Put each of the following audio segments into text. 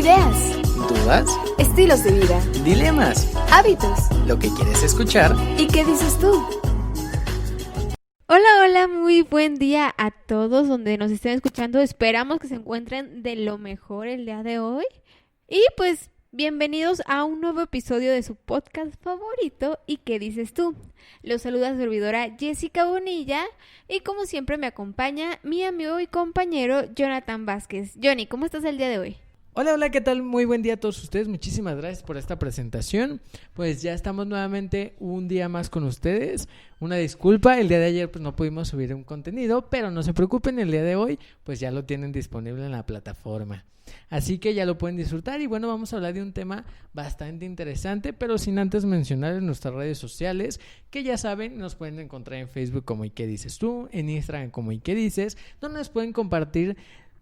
Ideas, dudas, estilos de vida, dilemas, hábitos. lo que quieres escuchar. ¿Y qué dices tú? Hola, muy buen día a todos donde nos estén escuchando. Esperamos que se encuentren de lo mejor el día de hoy. Y pues bienvenidos a un nuevo episodio de su podcast favorito, ¿Y qué dices tú? Los saluda su servidora Jessica Bonilla y como siempre me acompaña mi amigo y compañero Jonathan Vázquez. Johnny, ¿cómo estás el día de hoy? Hola, ¿qué tal? Muy buen día a todos ustedes. Muchísimas gracias por esta presentación. Pues ya estamos nuevamente un día más con ustedes. Una disculpa, el día de ayer pues no pudimos subir un contenido, pero no se preocupen, el día de hoy pues ya lo tienen disponible en la plataforma. Así que ya lo pueden disfrutar y bueno, vamos a hablar de un tema bastante interesante, pero sin antes mencionar en nuestras redes sociales, que ya saben, nos pueden encontrar en Facebook como ¿Y qué dices tú? En Instagram como ¿Y qué dices? Donde nos pueden compartir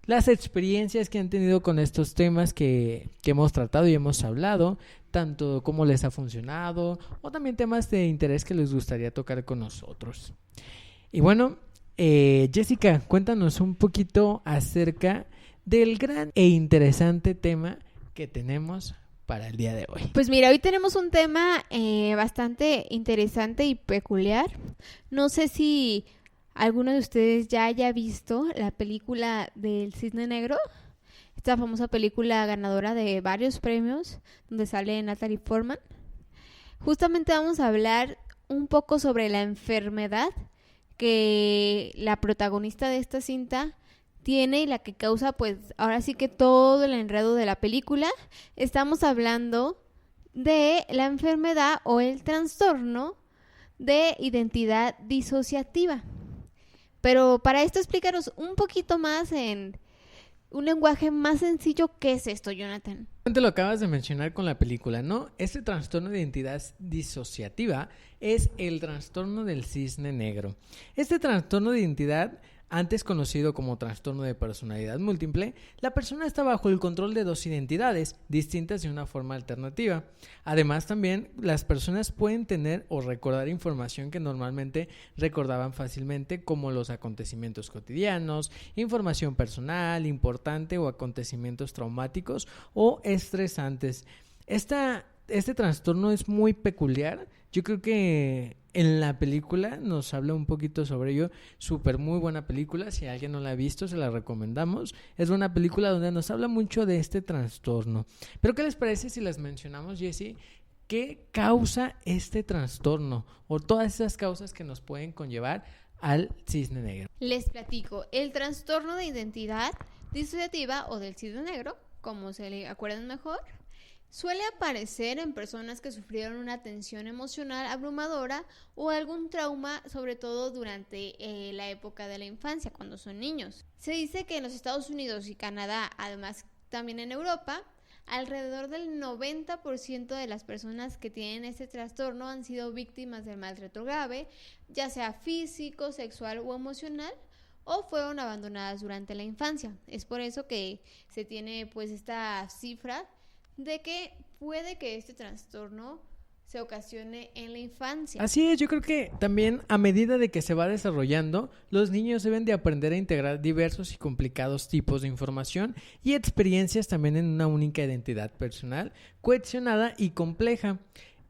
las experiencias que han tenido con estos temas que hemos tratado y hemos hablado, tanto cómo les ha funcionado o también temas de interés que les gustaría tocar con nosotros. Y bueno, Jessica, cuéntanos un poquito acerca del gran e interesante tema que tenemos para el día de hoy. Pues mira, hoy tenemos un tema bastante interesante y peculiar. No sé si ¿alguno de ustedes ya haya visto la película del Cisne Negro? Esta famosa película ganadora de varios premios, donde sale Natalie Portman. Justamente vamos a hablar un poco sobre la enfermedad que la protagonista de esta cinta tiene y la que causa, pues, ahora sí que todo el enredo de la película. Estamos hablando de la enfermedad o el trastorno de identidad disociativa. Pero para esto explícanos un poquito más en un lenguaje más sencillo, ¿qué es esto, Jonathan? Te lo acabas de mencionar con la película, ¿no? Este trastorno de identidad disociativa es el trastorno del cisne negro. Este trastorno de identidad, antes conocido como trastorno de personalidad múltiple, la persona está bajo el control de dos identidades distintas de una forma alternativa. Además, también las personas pueden tener o recordar información que normalmente recordaban fácilmente, como los acontecimientos cotidianos, información personal, importante o acontecimientos traumáticos o estresantes. Este trastorno es muy peculiar. Yo creo que en la película nos habla un poquito sobre ello. Súper muy buena película. Si alguien no la ha visto, se la recomendamos. Es una película donde nos habla mucho de este trastorno. Pero ¿qué les parece si las mencionamos, Jessie? ¿Qué causa este trastorno? O todas esas causas que nos pueden conllevar al cisne negro. Les platico. El trastorno de identidad disociativa o del cisne negro, como se le acuerdan mejor, suele aparecer en personas que sufrieron una tensión emocional abrumadora o algún trauma, sobre todo durante la época de la infancia, cuando son niños. Se dice que en los Estados Unidos y Canadá, además también en Europa, alrededor del 90% de las personas que tienen este trastorno han sido víctimas del maltrato grave, ya sea físico, sexual o emocional, o fueron abandonadas durante la infancia. Es por eso que se tiene pues esta cifra de que puede que este trastorno se ocasione en la infancia. Así es, yo creo que también a medida de que se va desarrollando, los niños deben de aprender a integrar diversos y complicados tipos de información y experiencias también en una única identidad personal, cohesionada y compleja.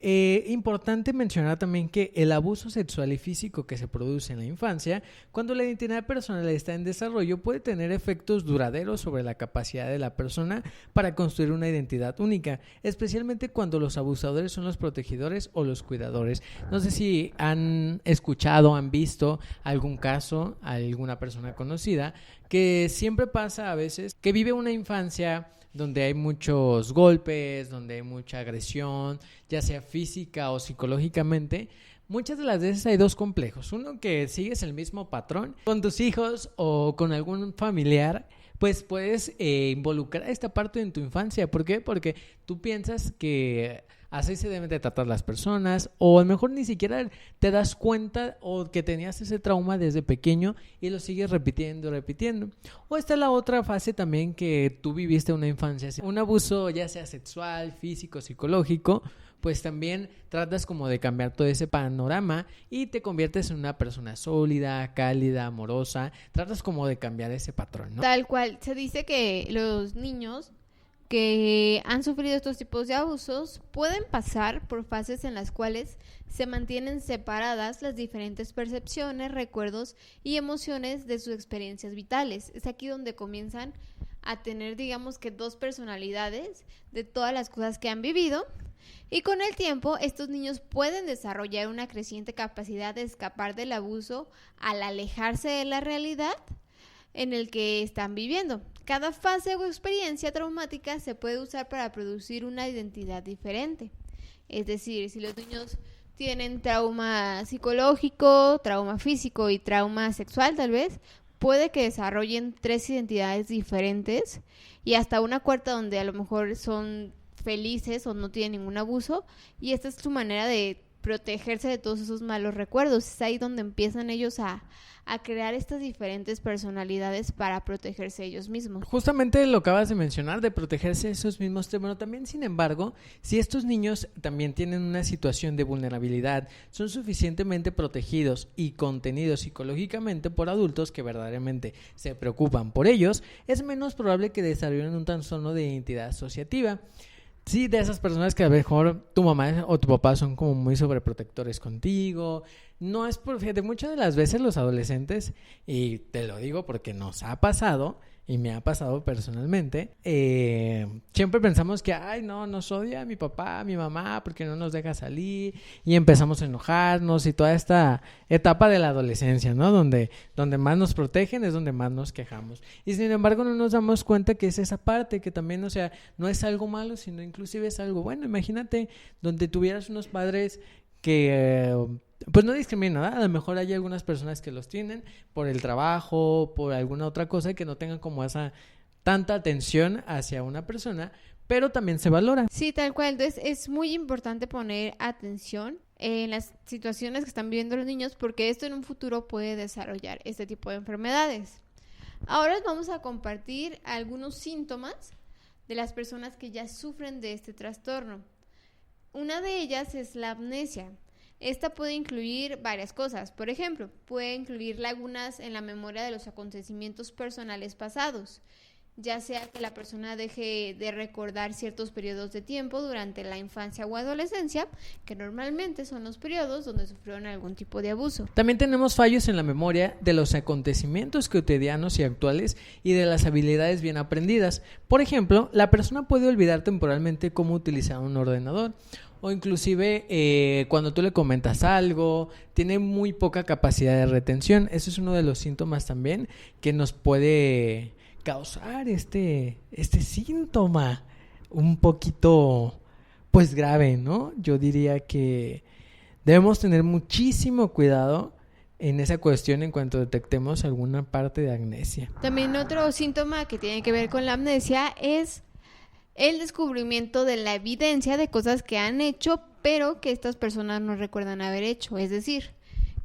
Importante mencionar también que el abuso sexual y físico que se produce en la infancia, cuando la identidad personal está en desarrollo, puede tener efectos duraderos sobre la capacidad de la persona para construir una identidad única, especialmente cuando los abusadores son los protegidores o los cuidadores. No sé si han escuchado, han visto algún caso, alguna persona conocida, que siempre pasa a veces que vive una infancia donde hay muchos golpes, donde hay mucha agresión, ya sea física o psicológicamente. Muchas de las veces hay dos complejos. Uno, que sigues el mismo patrón con tus hijos o con algún familiar, pues puedes involucrar esta parte en tu infancia. ¿Por qué? Porque tú piensas que así se deben de tratar las personas, o a lo mejor ni siquiera te das cuenta o que tenías ese trauma desde pequeño y lo sigues repitiendo. O está la otra fase también, que tú viviste una infancia, un abuso ya sea sexual, físico, psicológico, pues también tratas como de cambiar todo ese panorama y te conviertes en una persona sólida, cálida, amorosa, tratas como de cambiar ese patrón, ¿no? Tal cual, se dice que los niños que han sufrido estos tipos de abusos pueden pasar por fases en las cuales se mantienen separadas las diferentes percepciones, recuerdos y emociones de sus experiencias vitales. Es aquí donde comienzan a tener, digamos que, dos personalidades de todas las cosas que han vivido, y con el tiempo estos niños pueden desarrollar una creciente capacidad de escapar del abuso al alejarse de la realidad en el que están viviendo. Cada fase o experiencia traumática se puede usar para producir una identidad diferente. Es decir, si los niños tienen trauma psicológico, trauma físico y trauma sexual, tal vez, puede que desarrollen 3 identidades diferentes y hasta una cuarta donde a lo mejor son felices o no tienen ningún abuso, y esta es su manera de protegerse de todos esos malos recuerdos. Es ahí donde empiezan ellos a crear estas diferentes personalidades para protegerse ellos mismos. Justamente lo acabas de mencionar, de protegerse esos mismos. Bueno, también, sin embargo, si estos niños también tienen una situación de vulnerabilidad, son suficientemente protegidos y contenidos psicológicamente por adultos que verdaderamente se preocupan por ellos, es menos probable que desarrollen un trastorno de identidad asociativa. Sí, de esas personas que a lo mejor tu mamá o tu papá son como muy sobreprotectores contigo. No es por, fíjate, muchas de las veces los adolescentes, y te lo digo porque nos ha pasado, y me ha pasado personalmente, siempre pensamos que, ay, no, nos odia mi papá, mi mamá, porque no nos deja salir, y empezamos a enojarnos, y toda esta etapa de la adolescencia, ¿no? Donde más nos protegen es donde más nos quejamos. Y sin embargo no nos damos cuenta que es esa parte que también, o sea, no es algo malo, sino inclusive es algo bueno. Imagínate donde tuvieras unos padres que pues no discriminan, ¿verdad? A lo mejor hay algunas personas que los tienen por el trabajo, por alguna otra cosa, que no tengan como esa tanta atención hacia una persona, pero también se valora. Sí, tal cual. Entonces es muy importante poner atención en las situaciones que están viviendo los niños, porque esto en un futuro puede desarrollar este tipo de enfermedades. Ahora vamos a compartir algunos síntomas de las personas que ya sufren de este trastorno. Una de ellas es la amnesia. Esta puede incluir varias cosas. Por ejemplo, puede incluir lagunas en la memoria de los acontecimientos personales pasados, ya sea que la persona deje de recordar ciertos periodos de tiempo durante la infancia o adolescencia, que normalmente son los periodos donde sufrieron algún tipo de abuso. También tenemos fallos en la memoria de los acontecimientos cotidianos y actuales y de las habilidades bien aprendidas. Por ejemplo, la persona puede olvidar temporalmente cómo utilizar un ordenador, o inclusive cuando tú le comentas algo, tiene muy poca capacidad de retención. Eso es uno de los síntomas también que nos puede causar este síntoma un poquito pues grave, ¿no? Yo diría que debemos tener muchísimo cuidado en esa cuestión en cuanto detectemos alguna parte de amnesia. También otro síntoma que tiene que ver con la amnesia es el descubrimiento de la evidencia de cosas que han hecho, pero que estas personas no recuerdan haber hecho. Es decir,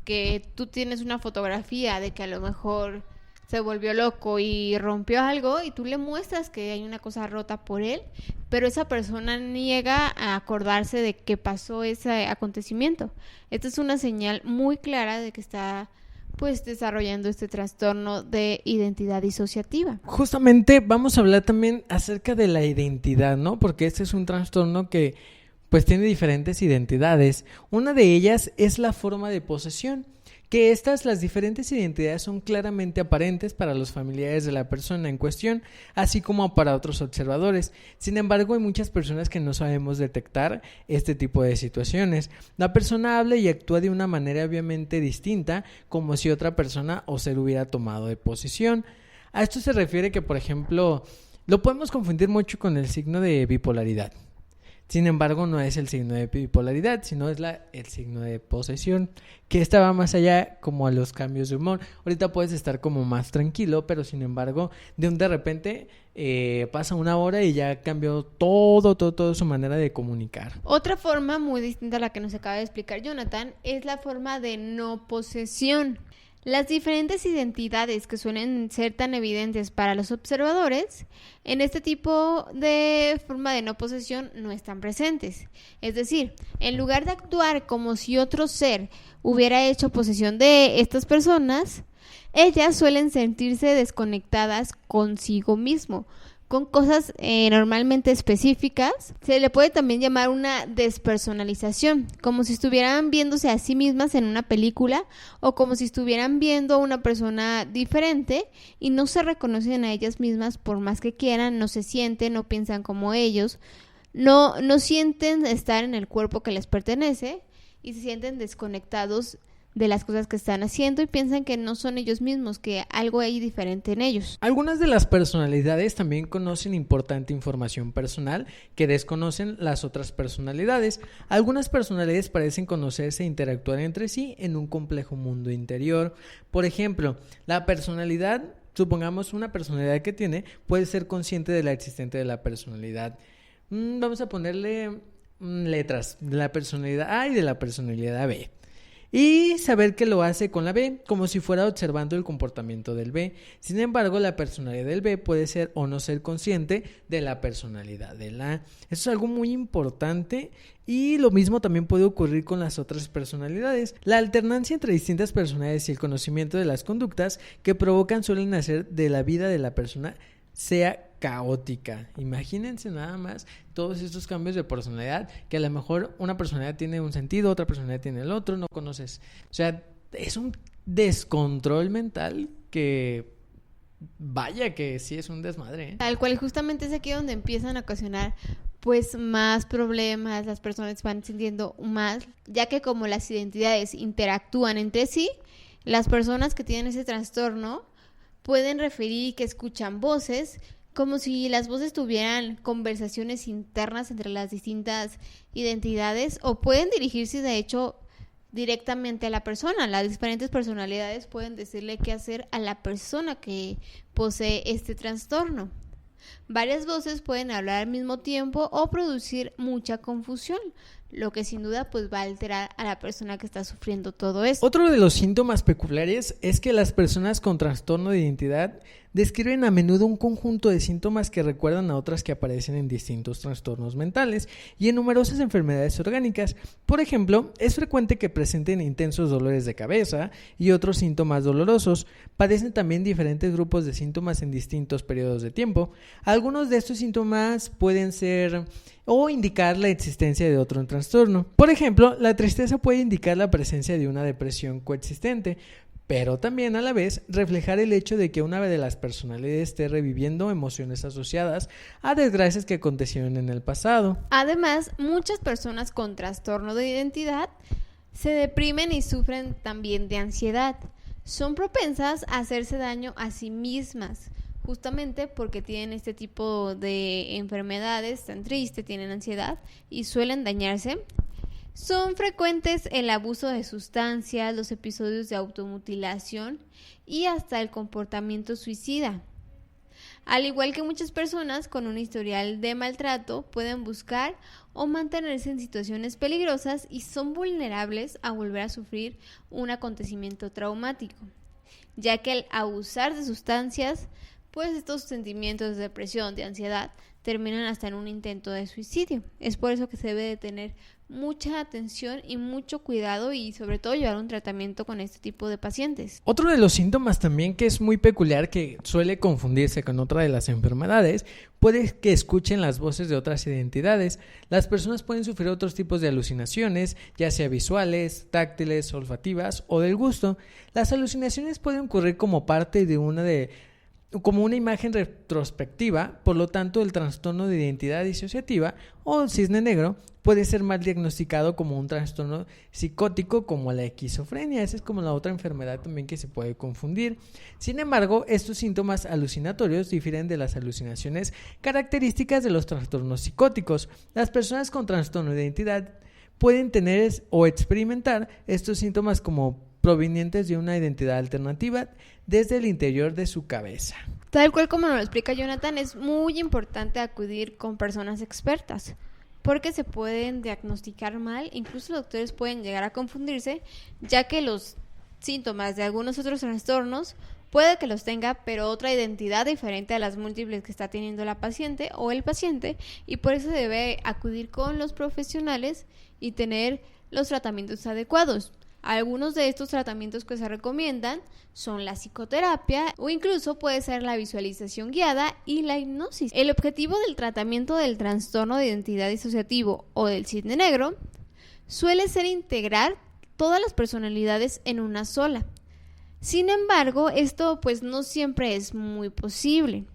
que tú tienes una fotografía de que a lo mejor se volvió loco y rompió algo, y tú le muestras que hay una cosa rota por él, pero esa persona niega a acordarse de que pasó ese acontecimiento. Esta es una señal muy clara de que está pues desarrollando este trastorno de identidad disociativa. Justamente vamos a hablar también acerca de la identidad, ¿no? Porque este es un trastorno que pues tiene diferentes identidades. Una de ellas es la forma de posesión, que las diferentes identidades son claramente aparentes para los familiares de la persona en cuestión, así como para otros observadores. Sin embargo, hay muchas personas que no sabemos detectar este tipo de situaciones. La persona habla y actúa de una manera obviamente distinta, como si otra persona o ser hubiera tomado de posesión. A esto se refiere que, por ejemplo, lo podemos confundir mucho con el signo de bipolaridad. Sin embargo, no es el signo de bipolaridad, sino es el signo de posesión, que esta va más allá como a los cambios de humor. Ahorita puedes estar como más tranquilo, pero sin embargo, de repente pasa una hora y ya cambió todo su manera de comunicar. Otra forma muy distinta a la que nos acaba de explicar Jonathan es la forma de no posesión. Las diferentes identidades que suelen ser tan evidentes para los observadores, en este tipo de forma de no posesión no están presentes. Es decir, en lugar de actuar como si otro ser hubiera hecho posesión de estas personas, ellas suelen sentirse desconectadas consigo mismo, con cosas normalmente específicas. Se le puede también llamar una despersonalización, como si estuvieran viéndose a sí mismas en una película o como si estuvieran viendo a una persona diferente y no se reconocen a ellas mismas por más que quieran, no se sienten, no piensan como ellos, no sienten estar en el cuerpo que les pertenece y se sienten desconectados de las cosas que están haciendo y piensan que no son ellos mismos, que algo hay diferente en ellos. Algunas de las personalidades también conocen importante información personal que desconocen las otras personalidades. Algunas personalidades parecen conocerse e interactuar entre sí en un complejo mundo interior. Por ejemplo, la personalidad, supongamos una personalidad que tiene, puede ser consciente de la existencia de la personalidad. Vamos a ponerle letras de la personalidad A y de la personalidad B. Y saber que lo hace con la B, como si fuera observando el comportamiento del B. Sin embargo, la personalidad del B puede ser o no ser consciente de la personalidad del A. Eso es algo muy importante y lo mismo también puede ocurrir con las otras personalidades. La alternancia entre distintas personalidades y el conocimiento de las conductas que provocan suelen hacer de la vida de la persona sea caótica. Imagínense nada más todos estos cambios de personalidad, que a lo mejor una personalidad tiene un sentido, otra personalidad tiene el otro, no conoces. O sea, es un descontrol mental que vaya que sí es un desmadre, ¿eh? Tal cual, justamente es aquí donde empiezan a ocasionar pues más problemas, las personas van sintiendo más, ya que como las identidades interactúan entre sí, las personas que tienen ese trastorno pueden referir que escuchan voces como si las voces tuvieran conversaciones internas entre las distintas identidades o pueden dirigirse de hecho directamente a la persona. Las diferentes personalidades pueden decirle qué hacer a la persona que posee este trastorno. Varias voces pueden hablar al mismo tiempo o producir mucha confusión, lo que sin duda pues va a alterar a la persona que está sufriendo todo esto. Otro de los síntomas peculiares es que las personas con trastorno de identidad describen a menudo un conjunto de síntomas que recuerdan a otras que aparecen en distintos trastornos mentales y en numerosas enfermedades orgánicas. Por ejemplo, es frecuente que presenten intensos dolores de cabeza y otros síntomas dolorosos. Padecen también diferentes grupos de síntomas en distintos periodos de tiempo. Algunos de estos síntomas pueden ser o indicar la existencia de otro trastorno. Por ejemplo, la tristeza puede indicar la presencia de una depresión coexistente, pero también a la vez reflejar el hecho de que una de las personalidades esté reviviendo emociones asociadas a desgracias que acontecieron en el pasado. Además, muchas personas con trastorno de identidad se deprimen y sufren también de ansiedad. Son propensas a hacerse daño a sí mismas, justamente porque tienen este tipo de enfermedades tan tristes, tienen ansiedad y suelen dañarse. Son frecuentes el abuso de sustancias, los episodios de automutilación y hasta el comportamiento suicida. Al igual que muchas personas con un historial de maltrato, pueden buscar o mantenerse en situaciones peligrosas y son vulnerables a volver a sufrir un acontecimiento traumático, ya que al abusar de sustancias, pues estos sentimientos de depresión, de ansiedad, terminan hasta en un intento de suicidio. Es por eso que se debe de tener mucha atención y mucho cuidado y sobre todo llevar un tratamiento con este tipo de pacientes. Otro de los síntomas también que es muy peculiar, que suele confundirse con otra de las enfermedades, puede que escuchen las voces de otras identidades. Las personas pueden sufrir otros tipos de alucinaciones, ya sea visuales, táctiles, olfativas o del gusto. Las alucinaciones pueden ocurrir como parte de como una imagen retrospectiva, por lo tanto el trastorno de identidad disociativa o cisne negro puede ser mal diagnosticado como un trastorno psicótico como la esquizofrenia. Esa es como la otra enfermedad también que se puede confundir. Sin embargo, estos síntomas alucinatorios difieren de las alucinaciones características de los trastornos psicóticos. Las personas con trastorno de identidad pueden tener o experimentar estos síntomas como provenientes de una identidad alternativa desde el interior de su cabeza. Tal cual como nos lo explica Jonathan, es muy importante acudir con personas expertas, porque se pueden diagnosticar mal, incluso los doctores pueden llegar a confundirse, ya que los síntomas de algunos otros trastornos puede que los tenga, pero otra identidad diferente a las múltiples que está teniendo la paciente o el paciente, y por eso debe acudir con los profesionales y tener los tratamientos adecuados. Algunos de estos tratamientos que se recomiendan son la psicoterapia o incluso puede ser la visualización guiada y la hipnosis. El objetivo del tratamiento del trastorno de identidad disociativo o del cisne negro suele ser integrar todas las personalidades en una sola. Sin embargo, esto pues no siempre es muy posible.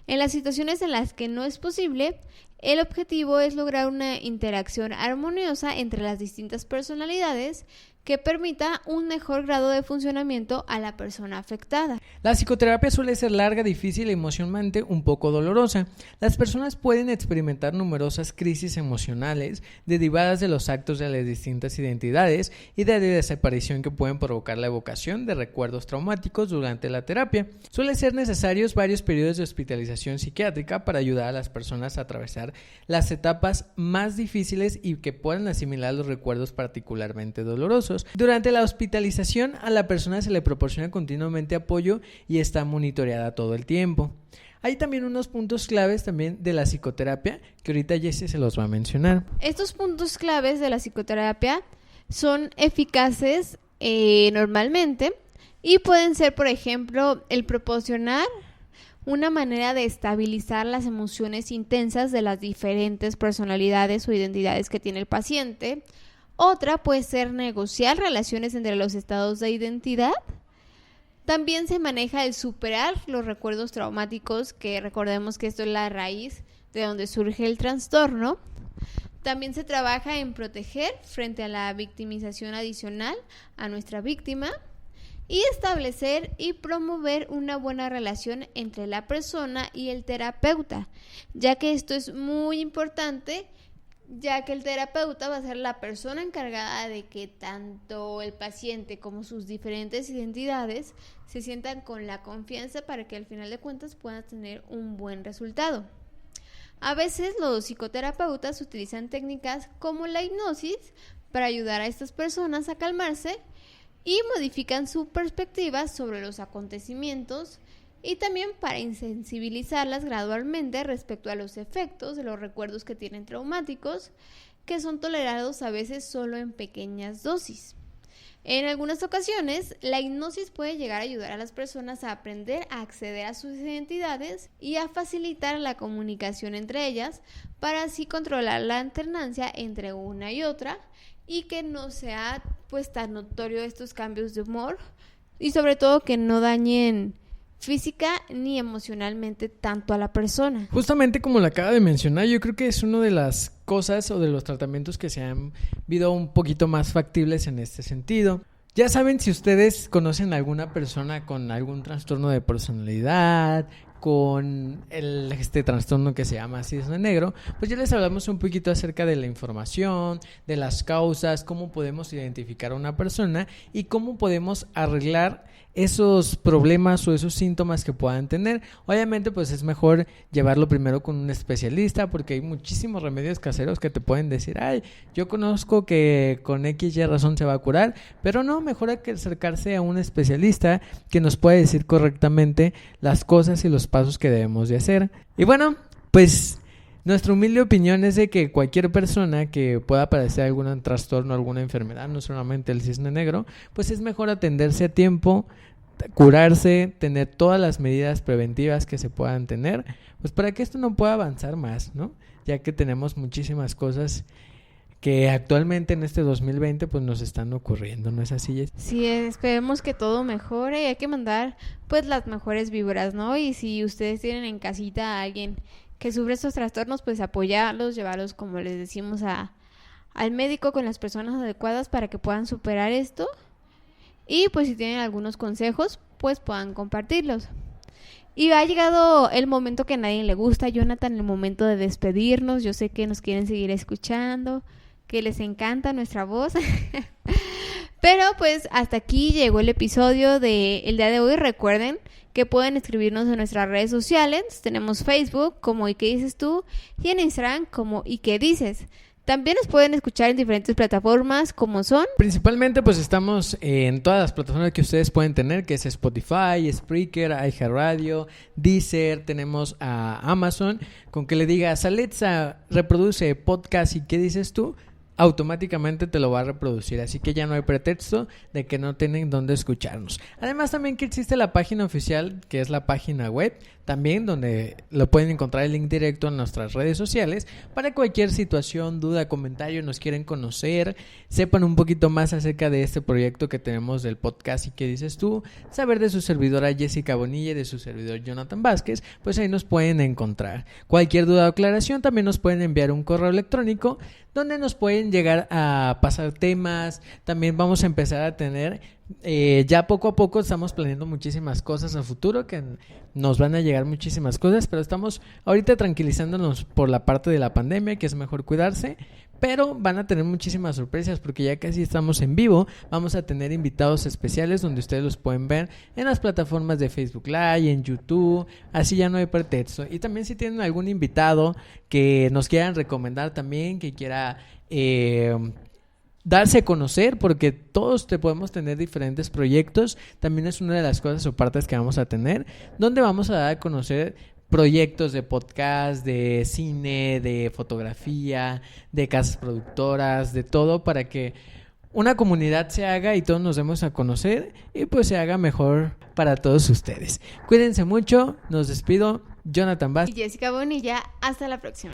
En las situaciones en las que no es posible, el objetivo es lograr una interacción armoniosa entre las distintas personalidades que permita un mejor grado de funcionamiento a la persona afectada. La psicoterapia suele ser larga, difícil y emocionalmente un poco dolorosa. Las personas pueden experimentar numerosas crisis emocionales derivadas de los actos de las distintas identidades y de la desaparición que pueden provocar la evocación de recuerdos traumáticos durante la terapia. Suelen ser necesarios varios periodos de hospitalización psiquiátrica para ayudar a las personas a atravesar las etapas más difíciles y que puedan asimilar los recuerdos particularmente dolorosos. Durante la hospitalización a la persona se le proporciona continuamente apoyo y está monitoreada todo el tiempo. Hay también unos puntos claves también de la psicoterapia que ahorita Jessie se los va a mencionar. Estos puntos claves de la psicoterapia son eficaces normalmente y pueden ser, por ejemplo, el proporcionar una manera de estabilizar las emociones intensas de las diferentes personalidades o identidades que tiene el paciente. Otra puede ser negociar relaciones entre los estados de identidad. También se maneja el superar los recuerdos traumáticos, que recordemos que esto es la raíz de donde surge el trastorno. También se trabaja en proteger frente a la victimización adicional a nuestra víctima y establecer y promover una buena relación entre la persona y el terapeuta, ya que esto es muy importante, ya que el terapeuta va a ser la persona encargada de que tanto el paciente como sus diferentes identidades se sientan con la confianza para que al final de cuentas puedan tener un buen resultado. A veces los psicoterapeutas utilizan técnicas como la hipnosis para ayudar a estas personas a calmarse y modifican su perspectiva sobre los acontecimientos y también para insensibilizarlas gradualmente respecto a los efectos de los recuerdos que tienen traumáticos, que son tolerados a veces solo en pequeñas dosis. En algunas ocasiones, la hipnosis puede llegar a ayudar a las personas a aprender a acceder a sus identidades y a facilitar la comunicación entre ellas para así controlar la alternancia entre una y otra y que no sea pues tan notorio estos cambios de humor y sobre todo que no dañen física ni emocionalmente tanto a la persona. Justamente como lo acaba de mencionar, yo creo que es una de las cosas o de los tratamientos que se han visto un poquito más factibles en este sentido. Ya saben, si ustedes conocen a alguna persona con algún trastorno de personalidad, con este trastorno que se llama cisne negro, pues ya les hablamos un poquito acerca de la información, de las causas, cómo podemos identificar a una persona y cómo podemos arreglar esos problemas o esos síntomas que puedan tener. Obviamente pues es mejor llevarlo primero con un especialista porque hay muchísimos remedios caseros que te pueden decir, ay, yo conozco que con X y razón se va a curar, pero no, mejor hay que acercarse a un especialista que nos pueda decir correctamente las cosas y los pasos que debemos de hacer. Y bueno, pues nuestra humilde opinión es de que cualquier persona que pueda padecer algún trastorno, alguna enfermedad, no solamente el cisne negro, pues es mejor atenderse a tiempo, curarse, tener todas las medidas preventivas que se puedan tener, pues para que esto no pueda avanzar más, ¿no? Ya que tenemos muchísimas cosas que actualmente en este 2020 pues nos están ocurriendo, ¿no es así, Jess? Sí, esperemos que todo mejore y hay que mandar pues las mejores vibras, ¿no? Y si ustedes tienen en casita a alguien que sufre estos trastornos, pues apoyarlos, llevarlos, como les decimos, al médico con las personas adecuadas para que puedan superar esto. Y pues si tienen algunos consejos, pues puedan compartirlos. Y ha llegado el momento que a nadie le gusta, Jonathan, el momento de despedirnos. Yo sé que nos quieren seguir escuchando, que les encanta nuestra voz. Pero pues hasta aquí llegó el episodio del día de hoy. Recuerden que pueden escribirnos en nuestras redes sociales. Tenemos Facebook como ¿Y qué dices tú? Y en Instagram como ¿Y qué dices? También nos pueden escuchar en diferentes plataformas como son. Principalmente pues estamos en todas las plataformas que ustedes pueden tener, que es Spotify, Spreaker, iHeartRadio, Deezer, tenemos a Amazon. Con que le digas, Alexa, reproduce podcast ¿Y qué dices tú? automáticamente te lo va a reproducir, así que ya no hay pretexto de que no tienen dónde escucharnos. Además también que existe la página oficial, que es la página web, también donde lo pueden encontrar el link directo en nuestras redes sociales para cualquier situación, duda, comentario, nos quieren conocer, sepan un poquito más acerca de este proyecto que tenemos del podcast y qué dices tú, saber de su servidora Jessica Bonilla y de su servidor Jonathan Vázquez, pues ahí nos pueden encontrar. Cualquier duda o aclaración también nos pueden enviar un correo electrónico donde nos pueden llegar a pasar temas. También vamos a empezar a tener, ya poco a poco estamos planeando muchísimas cosas a futuro, que nos van a llegar muchísimas cosas, pero estamos ahorita tranquilizándonos por la parte de la pandemia, que es mejor cuidarse, pero van a tener muchísimas sorpresas porque ya casi estamos en vivo. Vamos a tener invitados especiales donde ustedes los pueden ver en las plataformas de Facebook Live, en YouTube, así ya no hay pretexto. Y también si tienen algún invitado que nos quieran recomendar también, que quiera darse a conocer, porque todos podemos tener diferentes proyectos, también es una de las cosas o partes que vamos a tener, donde vamos a dar a conocer proyectos de podcast, de cine, de fotografía, de casas productoras, de todo, para que una comunidad se haga y todos nos demos a conocer y pues se haga mejor para todos ustedes. Cuídense mucho, nos despido, Jonathan Vázquez y Jessica Bonilla, hasta la próxima.